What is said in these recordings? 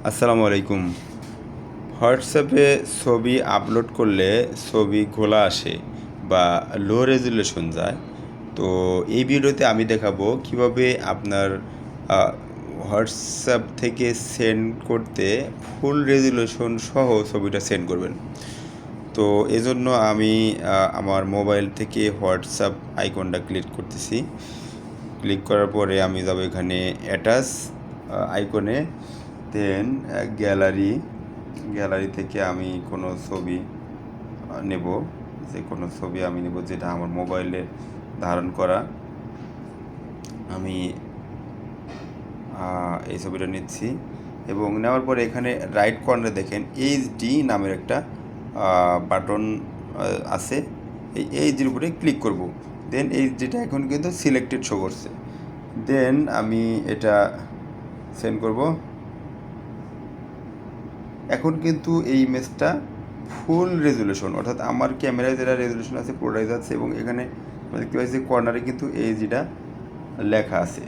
আসসালামু আলাইকুম। হোয়াটসঅ্যাপে ছবি আপলোড করলে ছবি ঘোলা আসে বা লো রেজুলেশন যায়। তো এই ভিডিওতে আমি দেখাবো কিভাবে আপনার হোয়াটসঅ্যাপ থেকে সেন্ড করতে ফুল রেজুলেশন সহ ছবিটা সেন্ড করবেন। তো এজন্য আমি আমার মোবাইল থেকে হোয়াটসঅ্যাপ আইকনটা ক্লিক করতেছি। ক্লিক করার পরে আমি যাব এখানে অ্যাটাচ আইকনে, দেন গ্যালারি থেকে আমি কোনো ছবি নেব। যে কোনো ছবি আমি নেব যেটা আমার মোবাইলে ধারণ করা। আমি এই ছবিটা নিচ্ছি এবং নেওয়ার পরে এখানে রাইট কর্নারে দেখেন এইচডি নামের একটা বাটন আছে। এই এইচডির উপরে ক্লিক করব। দেন এইচডিটা এখন কিন্তু সিলেক্টেড শো করছে। দেন আমি এটা সেন্ড করব। এখন কিন্তু এই ইমেজটা ফুল রেজুলেশন, অর্থাৎ আমার ক্যামেরায় যেটা রেজুলেশন আছে পুরোটাই যাচ্ছে এবং এখানে দেখতে পাচ্ছি কর্নারে কিন্তু এইচডিটা লেখা আছে।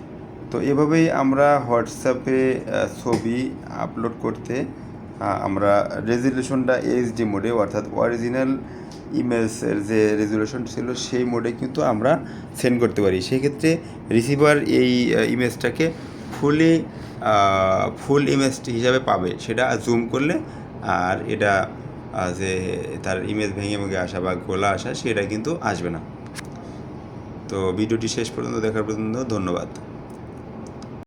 তো এভাবেই আমরা হোয়াটসঅ্যাপে ছবি আপলোড করতে আমরা রেজুলেশনটা এইচডি মোডে, অর্থাৎ অরিজিনাল ইমেজের যে রেজুলেশন ছিল সেই মোডে কিন্তু আমরা সেন্ড করতে পারি। সেক্ষেত্রে রিসিভার এই ইমেজটাকে ফুলি ফুল ইমেজ হিসাবে পাবে, সেটা জুম করলে। আর এটা যে তার ইমেজ ভেঙে ভেঙে আসা বা গোলা আসা সেটা কিন্তু আসবে না। তো ভিডিওটি শেষ পর্যন্ত দেখার পর্যন্ত ধন্যবাদ।